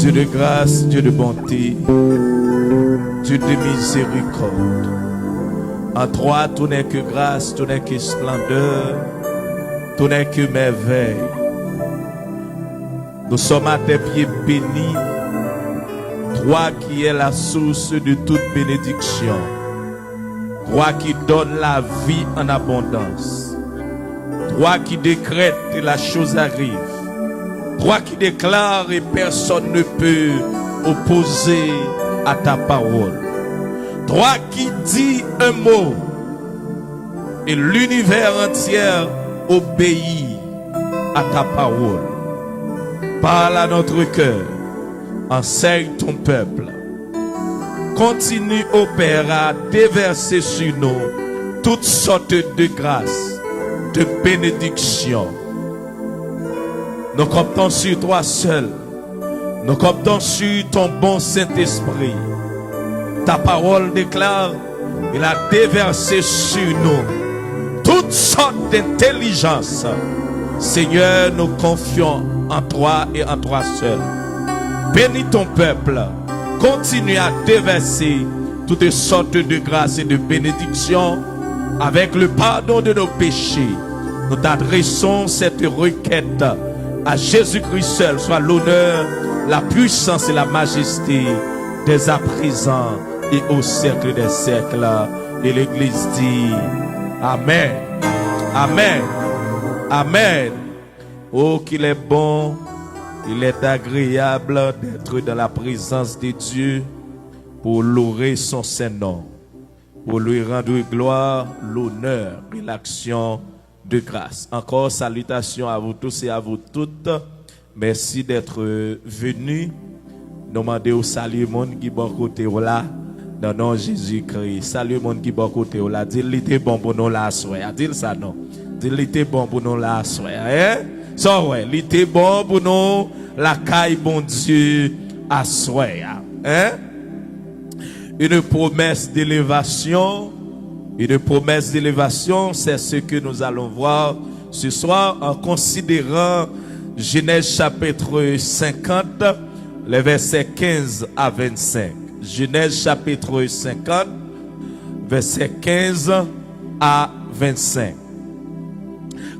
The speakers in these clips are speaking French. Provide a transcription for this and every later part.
Dieu de grâce, Dieu de bonté, Dieu de miséricorde. En toi, tout n'est que grâce, tout n'est que splendeur, tout n'est que merveille. Nous sommes à tes pieds bénis, toi qui es la source de toute bénédiction, toi qui donnes la vie en abondance, toi qui décrètes et la chose arrive, toi qui déclares et personne ne peut opposer à ta parole, toi qui dis un mot et l'univers entier obéit à ta parole. Parle à notre cœur, enseigne ton peuple. Continue, ô Père, à déverser sur nous toutes sortes de grâces, de bénédictions. Nous comptons sur toi seul. Nous comptons sur ton bon Saint-Esprit. Ta parole déclare, il a déversé sur nous toutes sortes d'intelligence. Seigneur, nous confions en toi et en toi seul. Bénis ton peuple. Continue à déverser toutes sortes de grâces et de bénédictions avec le pardon de nos péchés. Nous t'adressons cette requête à Jésus-Christ seul. Soit l'honneur, la puissance et la majesté dès à présent et au siècle des siècles. Et l'Église dit Amen. Amen. Amen. Oh, qu'il est bon, il est agréable d'être dans la présence de Dieu pour louer son Saint-Nom, pour lui rendre gloire, l'honneur et l'action de grâce. Encore salutations à vous tous et à vous toutes. Merci d'être venus. Nous demandons au salut monde qui bon côté là, dans le nom de Jésus-Christ. Salut monde qui bon côté là. Dis-le était bon pour nous la soirée. Dis ça non. Dis-le était bon pour nous la soirée. Hein? Ça ouais, il était bon pour nous la caille bon Dieu à soirée. Hein? Une promesse d'élévation. Une promesse d'élévation, c'est ce que nous allons voir ce soir en considérant Genèse chapitre 50, les versets 15 à 25. Genèse chapitre 50, versets 15 à 25.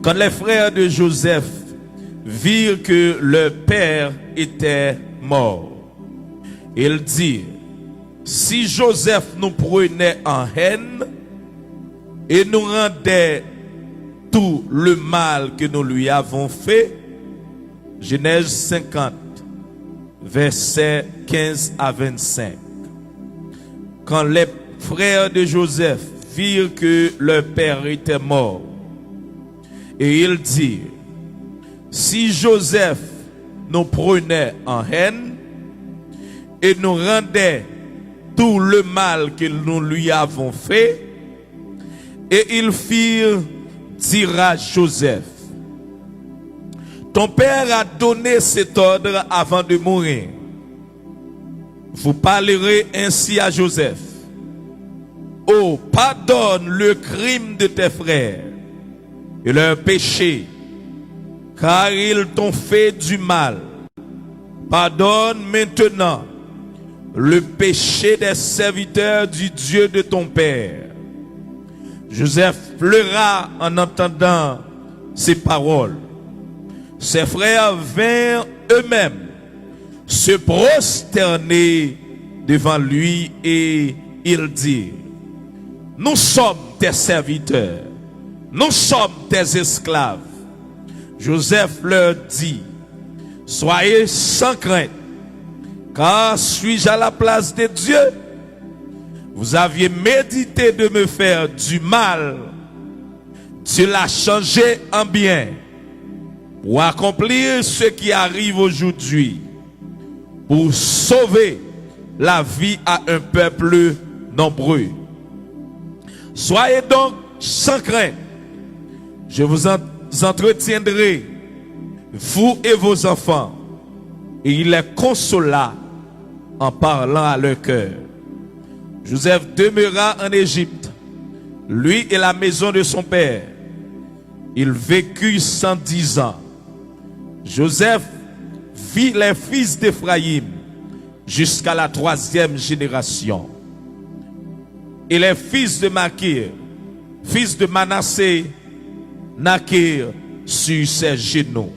Quand les frères de Joseph virent que leur père était mort, ils dirent, si Joseph nous prenait en haine et nous rendait tout le mal que nous lui avons fait. Genèse 50, versets 15 à 25. Quand les frères de Joseph virent que leur père était mort, et ils dirent, si Joseph nous prenait en haine et nous rendait tout le mal que nous lui avons fait, et ils firent dire à Joseph, ton père a donné cet ordre avant de mourir. Vous parlerez ainsi à Joseph. Oh, pardonne le crime de tes frères et leur péché, car ils t'ont fait du mal. Pardonne maintenant le péché des serviteurs du Dieu de ton père. Joseph pleura en entendant ces paroles. Ses frères vinrent eux-mêmes se prosterner devant lui et ils dirent, nous sommes tes serviteurs, nous sommes tes esclaves. Joseph leur dit, soyez sans crainte, car suis-je à la place de Dieu? Vous aviez médité de me faire du mal. Dieu l'a changé en bien pour accomplir ce qui arrive aujourd'hui, pour sauver la vie à un peuple nombreux. Soyez donc sans crainte. Je vous entretiendrai, vous et vos enfants. Et il les consola en parlant à leur cœur. Joseph demeura en Égypte, lui et la maison de son père. Il vécut 110 ans. Joseph vit les fils d'Éphraïm jusqu'à la 3e génération. Et les fils de Makir, fils de Manassé, naquirent sur ses genoux.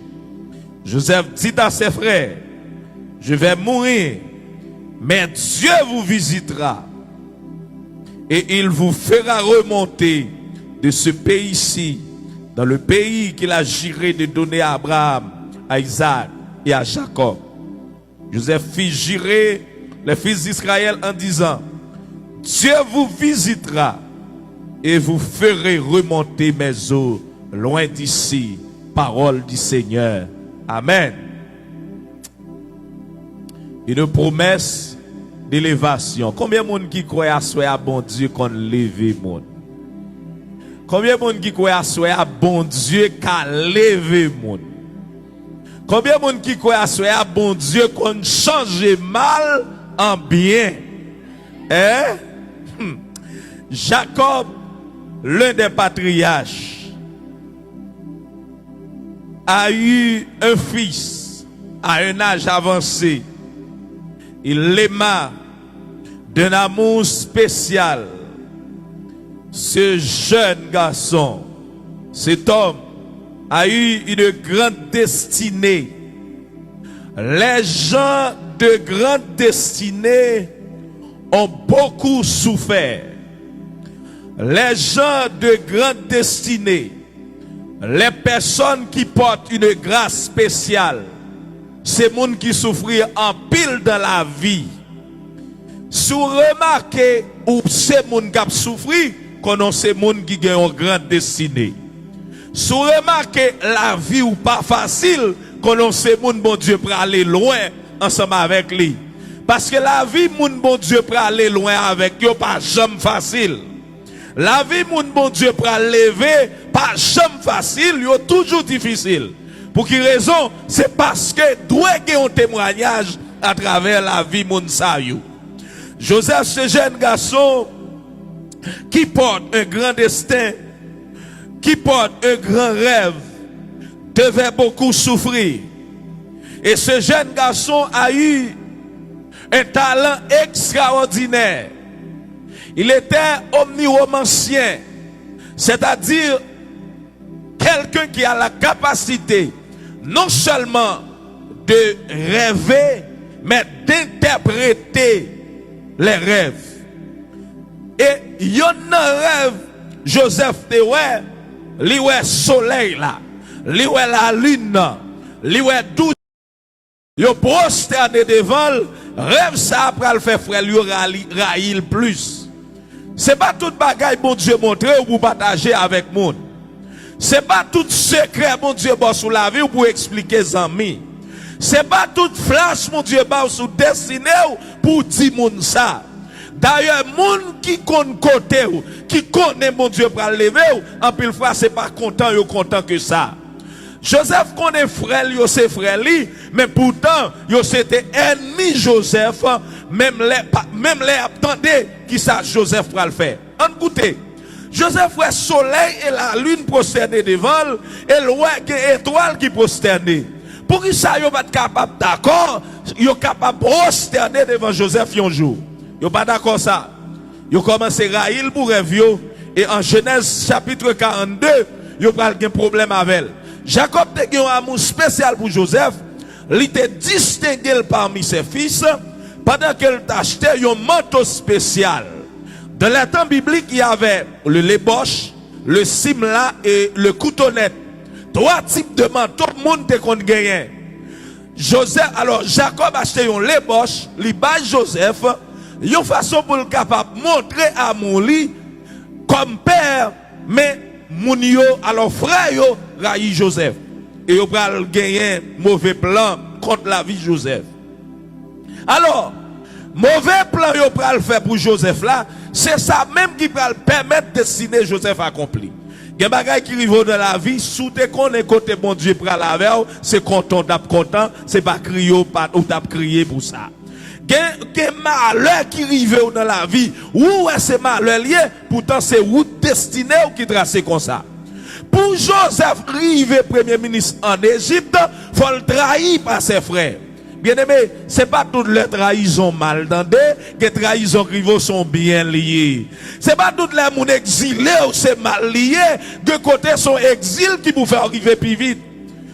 Joseph dit à ses frères, je vais mourir, mais Dieu vous visitera et il vous fera remonter de ce pays-ci dans le pays qu'il a juré de donner à Abraham, à Isaac et à Jacob. Joseph fit jurer les fils d'Israël en disant, Dieu vous visitera et vous ferez remonter mes eaux loin d'ici. Parole du Seigneur. Amen. Une promesse d'élévation. Combien de monde qui croit à soi à bon Dieu qu'on lève monde? Combien de monde qui croit à soi à bon Dieu qu'a levé monde? Combien de monde qui croit à soi à bon Dieu qu'on change mal en bien? Hein? Jacob, l'un des patriarches, a eu un fils à un âge avancé. Il l'aima d'un amour spécial. Ce jeune garçon, cet homme, a eu une grande destinée. Les gens de grande destinée ont beaucoup souffert. Les gens de grande destinée, les personnes qui portent une grâce spéciale, c'est monde qui souffrent en pile dans la vie. Si vous remarquez ou c'est monde qui souffre, qu'on c'est monde qui a une grande destinée. Si vous remarquez la vie ou pas facile, qu'on c'est monde bon Dieu pour aller loin ensemble avec lui. Parce que la vie monde bon Dieu pour aller loin avec lui pas jamais facile. La vie moun bon Dieu pour lever pas jamais facile, yo toujours difficile. Pour quelle raison? C'est parce que doit y un témoignage à travers la vie moun sa yo. Joseph, ce jeune garçon qui porte un grand destin, qui porte un grand rêve, devait beaucoup souffrir. Et ce jeune garçon a eu un talent extraordinaire. Il était omniromancien, c'est-à-dire quelqu'un qui a la capacité non seulement de rêver, mais d'interpréter les rêves. Et il y a un rêve, Joseph te ouais, li ouais soleil là, li ouais la lune, li ouais doute, yo prosterné devant, rêve ça après le faire frère, lui raïl plus. C'est pas tout bagaille bon Dieu montrer ou pour partager avec monde. C'est pas tout secret bon Dieu bon sous la vie ou pour expliquer les amis. C'est pas tout flash mon Dieu bon sous destiné ou pour dire monde ça. D'ailleurs monde qui connaît côté ou qui connaît mon Dieu pour lever en pile fois c'est pas content yo content que ça. Joseph connaît frère yo c'est frère li mais pourtant yo c'était ennemi Joseph même les attendait qui ça Joseph va le faire. En goûter. Joseph voit soleil et la lune prosterner devant et le étoile qui prosterner. Pour qui ça yo pas capable d'accord, yo capable prosterner devant Joseph un jour. Yo pas d'accord ça. Yo commencé raïl pour rêve yo et en Genèse chapitre 42, yo pral gen problème avec elle. Jacob te gen un amour spécial pour Joseph, il était distingué parmi ses fils pendant qu'elle t'achetait un manteau spécial. Dans le temps biblique, il y avait le léboche, le simla et le coutonnette. 3 types de manteaux, monde te kon gagné. Joseph, alors Jacob acheté un léboche, li bay Joseph, une façon pour le capable montrer à mon lit comme père, mais moun yo, alors frère yo, raï Joseph. Et yo pral gagner mauvais plan contre la vie de Joseph. Alors, mauvais plan yo pral faire pour Joseph là, c'est ça même qui pral permettre de dessiner Joseph accompli. Gen bagay qui rive dans la vie, sous te connaît côté bon Dieu pral avec, c'est content d'ap content, c'est pas crier ou t'ap crier pour ça. Gen malheur qui rive dans la vie, ou c'est malheur lié, pourtant c'est route destinée ou qui trace comme ça. Pour Joseph rive premier ministre en Égypte, faut le trahir par ses frères. Bien aimé, c'est pas toutes les trahisons mal d'endé, que les trahisons rivaux sont bien liées. C'est pas toutes les moun exilés ou c'est mal lié, de côté son exil qui vous fait arriver plus vite.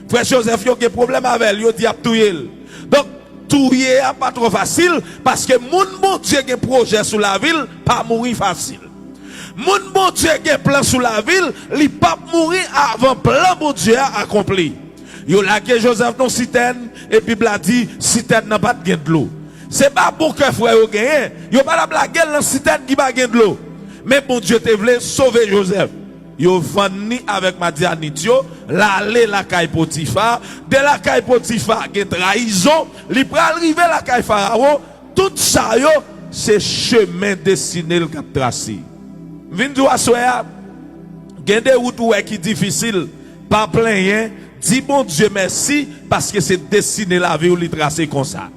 Frère Joseph, il y a des problèmes avec lui, il dit à touyer. Donc, touyer n'est pas trop facile, parce que moun bon Dieu qui a un projet sur la ville, pas mourir facile. Moun bon Dieu qui a un plan sur la ville, il pas mourir avant plan bon Dieu accompli. Yo laqué Joseph non citerne et puis Bible a dit citerne n'a pas de gain de l'eau. C'est pas pour que frère yo gagne. Yo pas la blague dans citerne qui pas gain de l'eau. Mais bon Dieu te voulait sauver Joseph. Yo venu avec Madianitio, l'aller la caille Potiphar, de la caille Potiphar qui trahison, li pral arriver la caille Pharaon, tout ça yo c'est chemin destiné le cap tracé. Vinn do asoya, gen de route qui difficile, pas plein rien. Dis bon Dieu merci parce que c'est destiné la vie ou li tracé comme ça.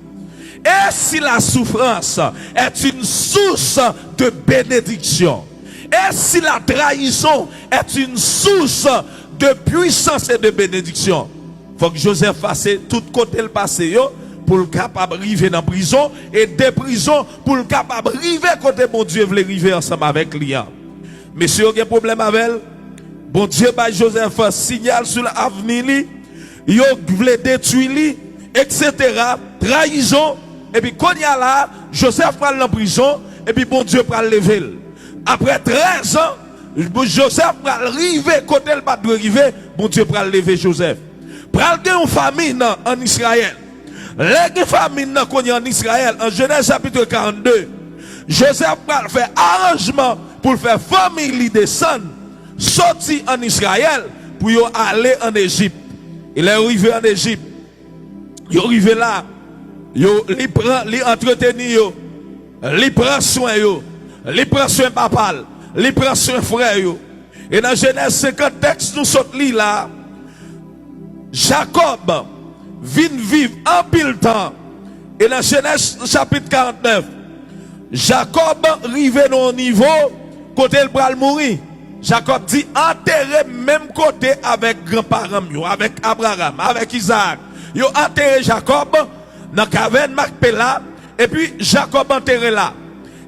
Et si la souffrance est une source de bénédiction, et si la trahison est une source de puissance et de bénédiction, faut que Joseph fasse tout côté le passé pour le capable arriver dans la prison et des prisons pour le capable arriver côté bon Dieu veut arriver ensemble avec lui. Monsieur, il y a un problème avec elle. Bon Dieu, bah Joseph signal sur l'avenir, il voulait détruire lui, etc. Trahison. Et puis quand il y a là, Joseph prend la prison, et puis bon Dieu prend le lever. Après 13 ans, Joseph prend arriver, côté le pas de arriver, bon Dieu prend le lever Joseph. Prend une famine en Israël. Les famine qu'on y a en Israël, en Genèse chapitre 42, Joseph prend faire arrangement pour faire famille descendre. Sorti en Israël pour aller en Égypte. Il est arrivé en Égypte. Il est arrivé là. Il entretenir, il prend soin, il prend soin papa, il prend soin frère. Et dans Genèse 50 texte nous sommes là. Jacob vient vivre en pile temps. Et dans Genèse chapitre 49, Jacob arrive au niveau côté le bras mourir. Jacob dit enterrer même côté avec grand-parents, avec Abraham, avec Isaac. Yo enterré Jacob dans caverne Macpéla et puis Jacob enterré là.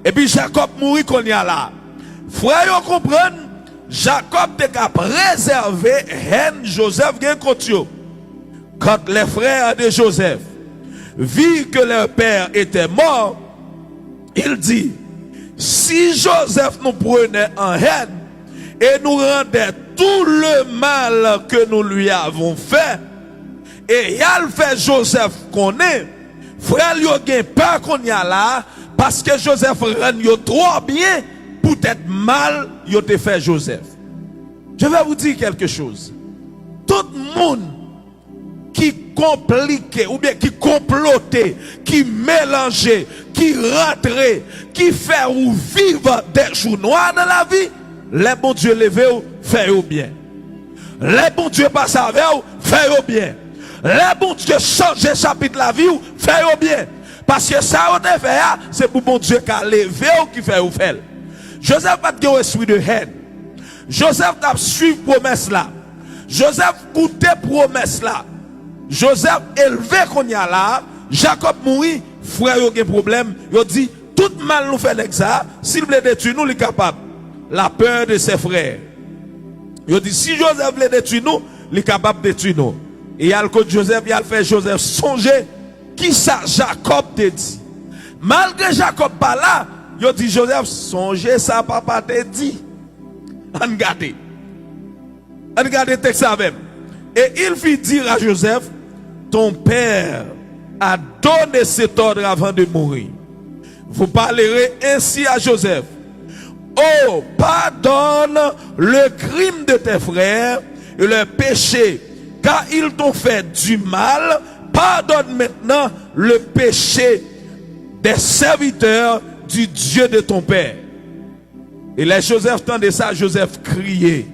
Et puis Jacob mourit qu'on y a là. Frère yo comprendre, Jacob te cap préserver haine Joseph gen contre yo. Quand les frères de Joseph virent que leur père était mort, il dit si Joseph nous prenait en haine et nous rendait tout le mal que nous lui avons fait, et il a fait Joseph qu'on est, frère yo gen peur qu'on y a là, parce que Joseph rend yo trop bien, pour être mal, yo te fait Joseph. Je vais vous dire quelque chose. Tout le monde qui compliquait, ou bien qui complotait, qui mélangeait, qui rentrait, qui fait ou vivre des jours noirs dans la vie, les bons Dieu levé ou fait au bien. Les bons Dieu passe avec ou fait au bien. Les bons Dieu change chapitre la vie ou fait au bien. Parce que ça on fait c'est pour bon Dieu qui a levé ou qui fait ou fait. Joseph n'a pas de esprit de haine. Joseph n'a pas suivi promesse là. Joseph goûté promesse là. Joseph élevé qu'on y a là. Jacob mourit. Frère yo gen problème. Yo dit tout mal nous fait ça. S'il veut détruire nous, il est capable. La peur de ses frères. Il dit si Joseph veut détruire nous, il est capable de détruire nous. Et il y a le code Joseph, il a fait Joseph songer qui ça Jacob te dit. Malgré Jacob pas là, il dit Joseph songer ça papa te dit. On garde. On garde le texte avec. Et il fit dire à Joseph, ton père a donné cet ordre avant de mourir. Vous parlerez ainsi à Joseph. Oh, pardonne le crime de tes frères et leur péché, car ils t'ont fait du mal. Pardonne maintenant le péché des serviteurs du Dieu de ton père. Et les Joseph tendait ça, Joseph criait.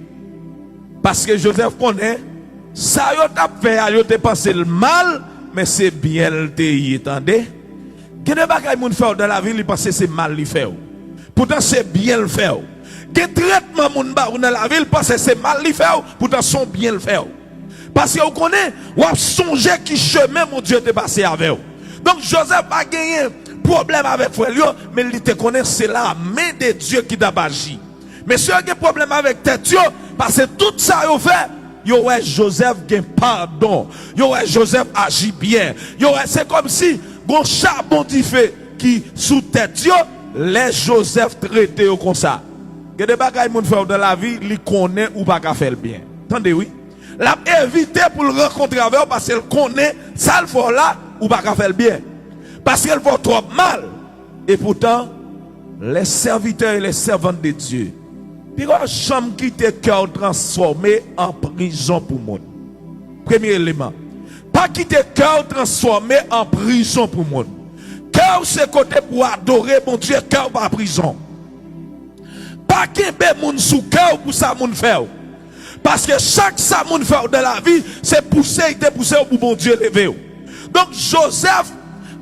Parce que Joseph connaît, ça y a fait, il a pensé le mal, mais c'est bien le pays, attendez. Quel est ce que fait dans la vie, il pense que c'est mal le fait. Pourtant c'est bien le faire. Quel traitement moun ba dans la ville parce que c'est mal le faire, pourtant sont bien le faire. Parce que vous connaissez, vous songez qui chemin mon Dieu te passé avec vous. Donc Joseph a gagné problème avec frère, mais il te connaît, c'est la main de Dieu qui t'a agi. Mais si il y a un problème avec tête, parce que tout ça il fait, Joseph gagne pardon. Joseph agit bien. C'est comme si bon charbon du fait qui sous tête les Joseph traités comme ça. Il y a des bagages qui font dans la vie, ils connaissent ou pas faire le bien. Attendez, oui. L'a évité pour le rencontrer avec parce qu'elle connaît ça le faut là ou pas faire le bien. Parce qu'elle va trop mal. Et pourtant, les serviteurs et les servantes de Dieu, puis on chambre qui te cœur transformé en prison pour monde. Premier élément. Pas quitter cœur transformé en prison pour monde. Cœur c'est côté pour adorer mon Dieu, cœur pas prison. Pas qu'un monde sous cœur pour ça monde faire. Parce que chaque ça monde fait de la vie, c'est pousser pour mon Dieu lever. Donc Joseph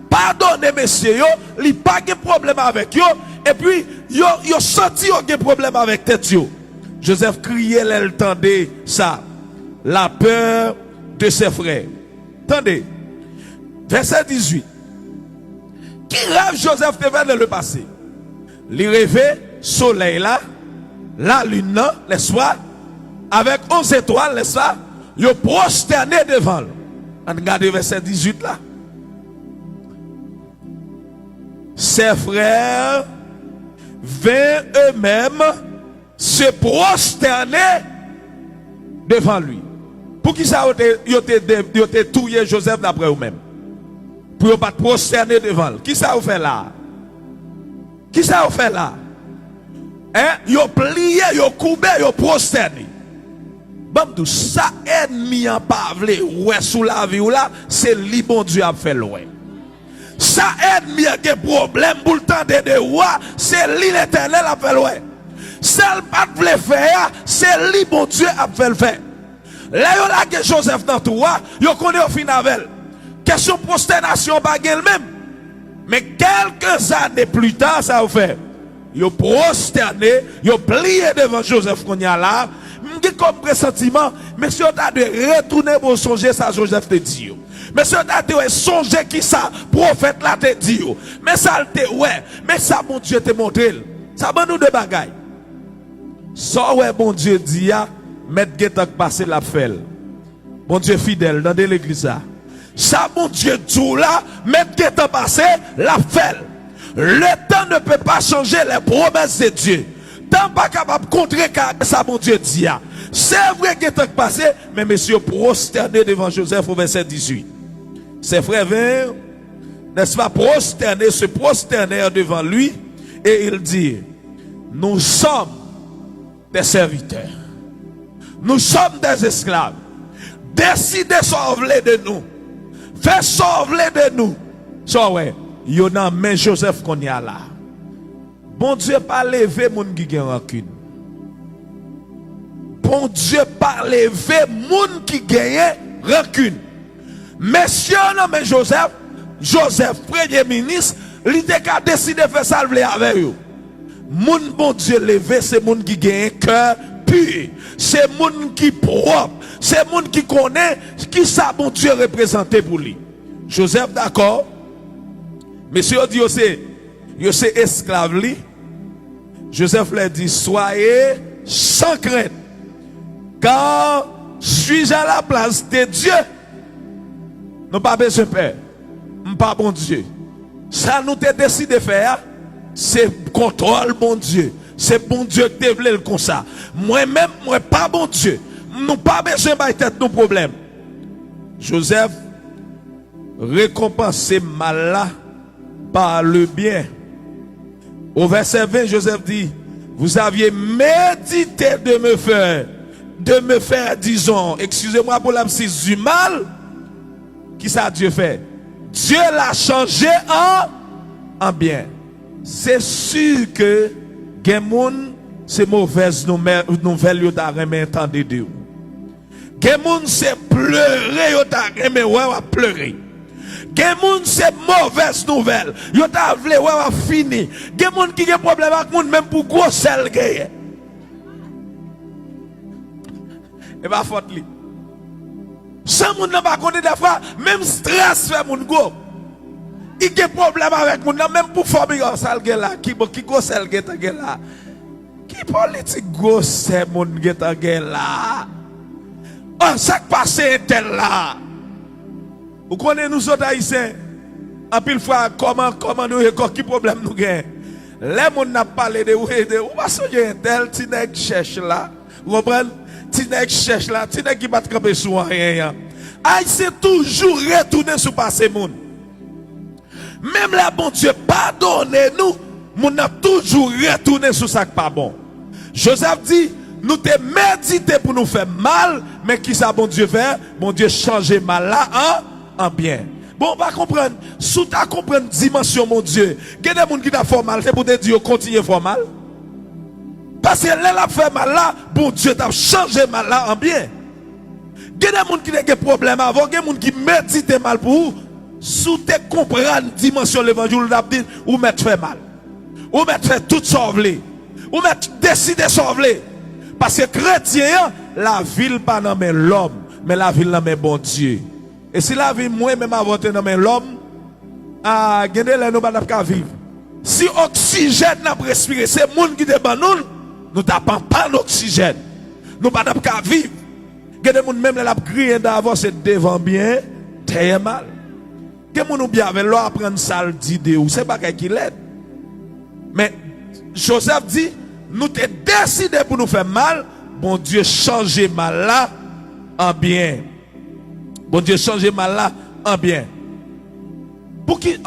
pardonne messieurs, il pas de problème avec eux et puis yo senti yo de problème avec tête yo. Joseph criait l'entendait ça, la peur de ses frères. Attendez. Verset 18. Qui rêve Joseph te fait dans le passé? Il rêvait soleil là, la lune là, les soirs avec 11 étoiles, n'est-ce pas? Ils prosterné devant. On regarde verset 18 là. Ses frères vinrent eux-mêmes se prosterner devant lui. Pour qui ça ils ont tué Joseph d'après eux-mêmes? Pour ne pas prosterner devant lui. Qui ça vous fait là? Qui ça vous fait là? Hein? Ils ont plié, ils ont coupé, ils ont prosterné. Bon, ça ennemi en pavle, ouais, sous la vie ou là, c'est li bon Dieu a fait loin. Ça ennemi a des problèmes pour le temps de roi, c'est li l'éternel a fait loin. Celle pas de faire, c'est li bon Dieu a fait le faire. Là, yo la que Joseph dans tout, yo connaît au final. Question prosternation pas le même. Mais quelques années plus tard, ça a fait. Yo prosterné, yo plié devant Joseph qu'on y a là. Comme pressentiment, monsieur t'a de retourner pour songer ça Joseph te dit. Monsieur t'a de songer qui ça prophète là te dit. Mais ça te ouais, mais ça mon Dieu te montré. Ça ban nous de bagaille. Ça ouais bon Dieu dit ya, mettre getak passer la felle. Bon Dieu fidèle dans l'église ça. Ça mon Dieu tout là, mettre getak passer la felle. Le temps ne peut pas changer les promesses de Dieu. Tant pas capable de contrer ça mon Dieu dit. C'est vrai que est passé, mais monsieur prosterné devant Joseph au verset 18. Ses frères vinrent, n'est-ce pas, se prosternèrent devant lui, et il dit, nous sommes des serviteurs. Nous sommes des esclaves. Décidez de sauver de nous. Faites sauver de nous. So ouais, il y en a mais Joseph qu'on y a là. Bon Dieu pas lever moun qui gen rancune. Bon Dieu pas lever moun qui gagne rancune. Monsieur non mais Joseph premier ministre, il a décidé de faire ça avec eux. Moun bon Dieu lever c'est moun qui gagne cœur pur. C'est moun qui propre, c'est moun qui connaît qui ça bon Dieu représenté pour lui. Joseph d'accord. Monsieur dit yo c'est esclave li. Joseph leur dit soyez sans crainte car suis-je à la place de Dieu. Nous pas besoin de peur. Pas bon Dieu. Ça nous te décide de faire c'est contrôle bon Dieu. C'est bon Dieu qui te voulait comme ça. Moi-même moi pas bon Dieu. Nous pas besoin de tête nos problèmes. Joseph récompense mal là par le bien. Au verset 20, Joseph dit, vous aviez médité de me faire, disons, excusez-moi pour l'absence du mal, qui ça Dieu fait? Dieu l'a changé en bien. C'est sûr que, Gemoun, c'est mauvaise nouvelle, yo ta remè entendre de ou. Gemoun, c'est pleurer, yo ta remè ouais, pleurer. Gemoun c'est mauvaise nouvelle. Yo ta vle wa fini. Gemoun qui a problème avec moun même pour gros sel gaye. Et pas faute li. Sans moun n'a pas connait des fois même stress fait moun go. Il y a problème avec moun nan même pour former ça là qui gros sel là. Qui politique gros c'est moun là. Oh ça passe tel là. Vous connaissez nous autres haïtiens en pile fois comment nous qui problème nous gagne. Les moun n'a parlé de ou pas songer tel ti nèg cherche là. Vous comprenez? Ti nèg cherche là, ti nèg qui pas camper sur rien. Haïtien toujours retourner sur passé moun. Même là, bon Dieu, pardonnez-nous, nous avons toujours retourné sur ça qui n'est pas bon. Joseph dit, nous te médité pour nous faire mal, mais qui ça, bon Dieu, fait? Bon Dieu, changer mal là en bien. Bon, on va comprendre, sous ta comprendre dimension, mon Dieu, il y a des gens qui t'a fait mal, c'est pour te dire, continue à faire mal. Parce que là, la fait mal là, bon Dieu, t'a changé mal là en bien. Il y a des gens qui ont des problèmes avant, il y a des gens qui méditent mal pour vous. Sous te comprendre dimension l'évangile d'Abdin, ou mettre fait mal. Ou mettre fait tout sauver. Ou mettre décider sauver. Parce que chrétien, la ville pas dans l'homme, mais la ville dans bon Dieu. Et si la ville moi même avant dans l'homme, ah, gagner là nous pas vivre. Si oxygène n'a pas respiré, c'est monde qui débat nous tapons pas l'oxygène. Nous pas vivre. Gagner monde même la crier d'avant c'est devant bien, derrière mal. Que mon bien avec l'eau apprendre ça d'idée ou c'est pas qui l'aide. Mais Joseph dit nous t'es décidé pour nous faire mal, bon Dieu changer mal là en bien. Bon Dieu changer mal là en bien. Pour qui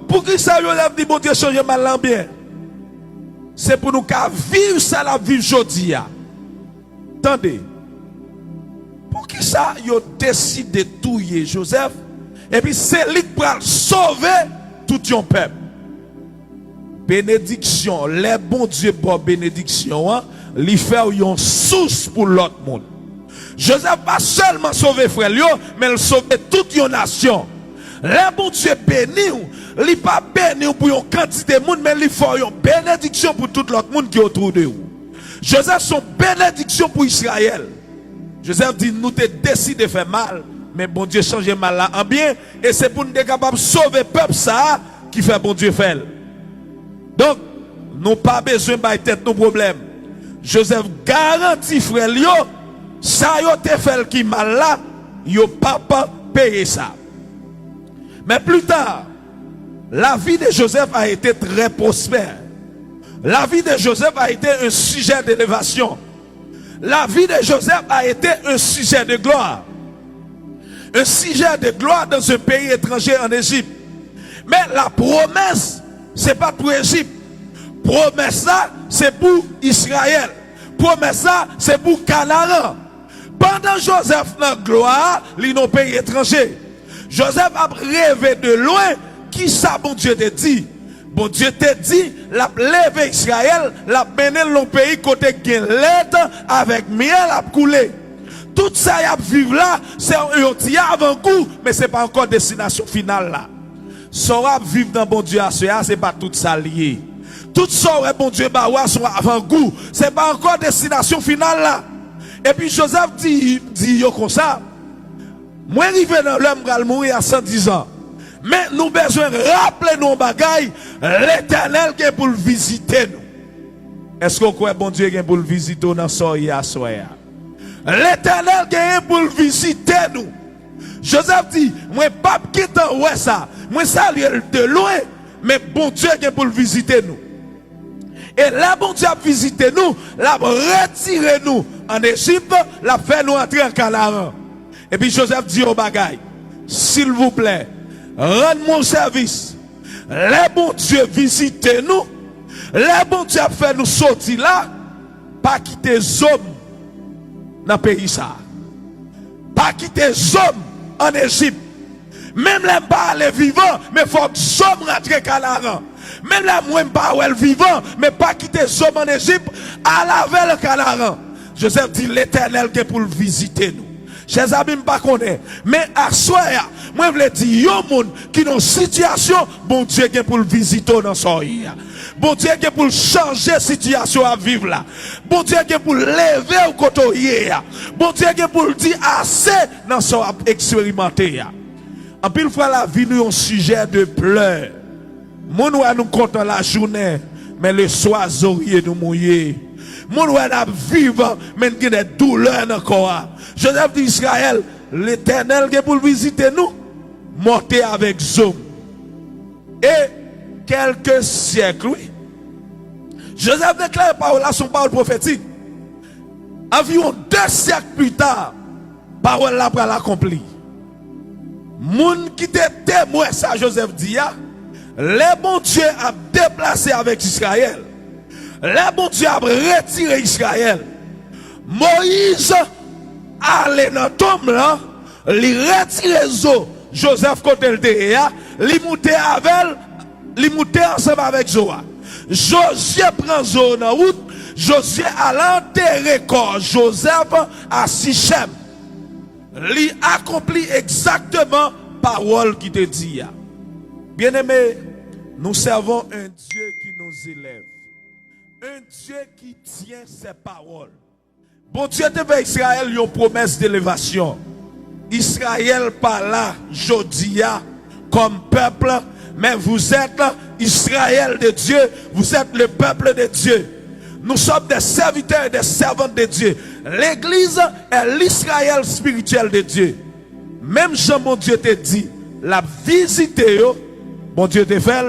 pour qui ça Joseph dit bon Dieu changer mal là en bien? C'est pour nous qu'à vivre ça la vivre aujourd'hui. Attendez. Pour qui ça yo décidé touiller Joseph? Et puis c'est lui qui va sauver tout ton peuple. Bénédiction, les bons dieux pour bénédiction, lui faire une source pour l'autre monde. Joseph pas seulement sauver frère, mais il sauve toute une nation. Les bons dieux bénis, lui pas béni pour une quantité de monde, mais lui fait une bénédiction pour tout l'autre monde qui est autour de vous. Joseph son bénédiction pour Israël. Joseph dit nous te décidé de faire mal. Mais bon Dieu change mal là en bien. Et c'est pour nous être capables de sauver le peuple ça qui fait bon Dieu faire. Donc, nous pas besoin de tête nos problèmes. Joseph garantit frère yo, ça yo te fait qui mal là, yo papa payer ça. Mais plus tard, la vie de Joseph a été très prospère. La vie de Joseph a été un sujet d'élévation. La vie de Joseph a été un sujet de gloire. Un sujet de gloire dans un pays étranger en Égypte. Mais la promesse, c'est pas pour l'Égypte. Promesse ça, c'est pour Israël. Promesse ça, c'est pour Canaan. Pendant Joseph dans la gloire, il est dans un pays étranger. Joseph a rêvé de loin, qui ça bon Dieu te dit? Bon Dieu te dit, la levé Israël, la béné le pays côté l'aide avec miel a coulé. Tout ça y a vivre là, c'est un avant-goût, mais c'est pas encore destination finale là. Ça va vivre dans bon Dieu à ce c'est pas tout ça lié. Tout ça bon Dieu bah son avant-goût, c'est pas encore destination finale là. Et puis Joseph dit yo comme ça. Moi arrivé dans l'homme va mourir à 110 ans. Mais nous besoin rappeler nos bagailles, l'Éternel qui est pour le visiter nous. Est-ce qu'on croit bon Dieu qui est pour le visiter dans soirée à soirée? L'Éternel qui est pour le visiter nous. Joseph dit, moi pas quitter ouais ça. Moi ça de loin, mais bon Dieu qui est pour le visiter nous. Et là bon Dieu a visité nous, l'a retiré nous en Égypte, l'a fait nous entrer en Canaan. Et puis Joseph dit au bagaille, s'il vous plaît, rends-moi service. Les bons dieux visitez nous. Les bons dieux fait nous sortir là. Pas quitter les hommes dans le pays ça. Pas quitter les hommes en Égypte. Même les pas les vivants, mais il faut que les hommes rentrent Canaan. Même les moins pas les vivants, mais pas quitter les hommes en Égypte, à laver le Canaan. Joseph dit l'Éternel qui est pour le visiter nous. Chers amis, je ne connais pas. Mais à soir, moi, je veux dire, yon moun qui dans une situation, bon Dieu qui est pour le visiter dans son pays. Bon Dieu qui est pour changer la situation à vivre là. Bon Dieu qui est pour lever au côté. Bon Dieu qui est pour dire assez dans son expérimenté. En pile fois la vie nous un sujet de pleurs. Mon nous content la journée, mais le soir zorier nous mouiller. Mon nous vivre, mais nous des douleurs encore. Joseph d'Israël, l'Éternel qui pour visiter nous, monter avec Zoom. Et quelques siècles, oui. Joseph déclare parole à son parole prophétique. Environ 2 siècles plus tard, parole là pour l'accomplir. Moun qui était témoin ça Joseph dit, les bon Dieu a déplacé avec Israël. Les bon Dieu a retiré Israël. Moïse allait dans le tombe là, il retire zo. Joseph côté le terre, il monte avec, il monte ensemble avec Zoa. Josué prend Zo dans route, Josué a l'enterré corps Joseph à Sichem. Il accomplit exactement parole qui te dit. Bien-aimé, nous servons un Dieu qui nous élève. Un Dieu qui tient ses paroles. Bon Dieu te fait Israël une promesse d'élévation. Israël pas là, Jodia, comme peuple, mais vous êtes Israël de Dieu, vous êtes le peuple de Dieu. Nous sommes des serviteurs et des servantes de Dieu. L'église est l'Israël spirituel de Dieu. Même Jean, mon Dieu te dit, la visiter, bon Dieu te fait,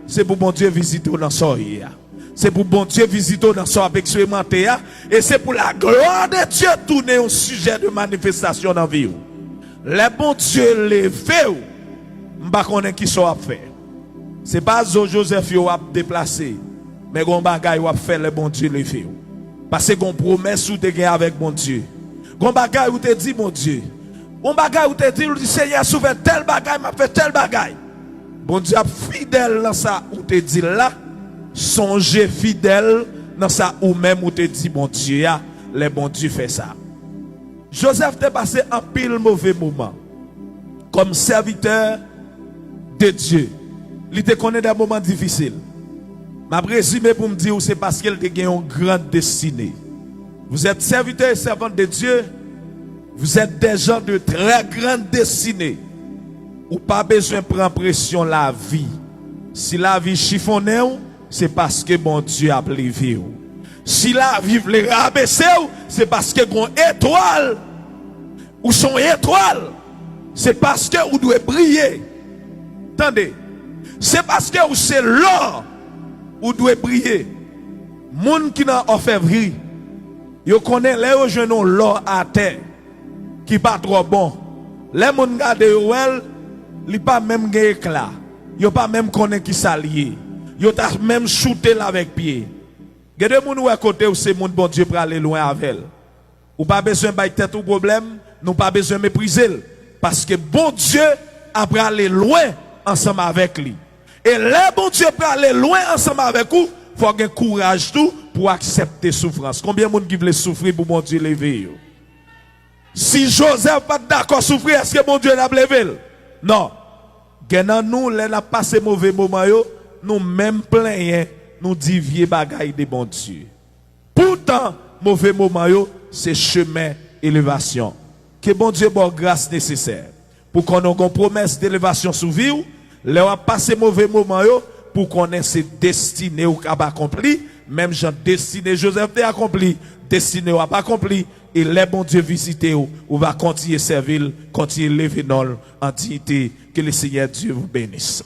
c'est pour bon Dieu visiter dans son hier. C'est pour bon Dieu visiter dans son expérimenté. Et c'est pour la gloire de Dieu tourner au sujet de manifestation dans la vie. Les bon Dieu les fait, je ne sais pas qui soit fait. Ce n'est pas Joseph qui a déplacé. Mais gon bagay ou a fait le bon Dieu le fait. Parce que gon promesse ou te gen avec bon Dieu. Gon bagay ou te dit mon Dieu. Gon bagay ou te dit Seigneur sou fait tel bagay, m'a fait tel bagay. Bon Dieu a fidèle dans ça ou te dit là, songez fidèle dans ça ou même ou te dit bon Dieu, le bon Dieu fait ça. Joseph te passé un pile mauvais moment comme serviteur de Dieu. Il te connaît des moments difficiles. Ma résumé pour me dire c'est parce qu'elle a une grande destinée. Vous êtes serviteurs et servantes de Dieu. Vous êtes des gens de très grande destinée. Ou pas besoin de prendre pression la vie. Si la vie chiffonne, c'est parce que bon Dieu a plévé. Si la vie veut rabaisser, c'est parce que bon étoile ou son étoile, c'est parce que vous devez briller. Attendez, c'est parce que vous c'est l'or. Ou doit briller. Moun qui n'a orfèvrerie, yo connaît les jeunes l'or à terre qui pas trop bon. Les moun gade yo el, li pas même gen éclat. Yo pas même connaît qui s'allier. Yo ta même shooter avec pied. Gade moun ou à côté ou c'est moun bon Dieu pour aller loin avec elle. Ou pas besoin bay tête ou problème, nous pas besoin mépriser parce que bon Dieu a pour aller loin ensemble avec lui. Et là, bon Dieu peut aller loin ensemble avec vous, il faut avoir courage tout pour accepter souffrance. Combien de monde qui veut souffrir pour bon Dieu lever? Si Joseph pas d'accord souffrir, est-ce que bon Dieu l'a levé? Non. Genan nous, les n'a passé mauvais moment, nous même plaignons, nous divions bagaille de bon Dieu. Pourtant, mauvais moment, c'est chemin élévation. Que bon Dieu bon grâce nécessaire pour qu'on ait une promesse d'élévation sous vie. Là, on a passé mauvais moment pour connaître ses destinées ou pas accompli. Même Jean destiné Joseph a accompli, destiné ou pas accompli. Et les bons Dieu visiter ou va continuer servir, continuer lever en dignité. Que le Seigneur Dieu vous bénisse.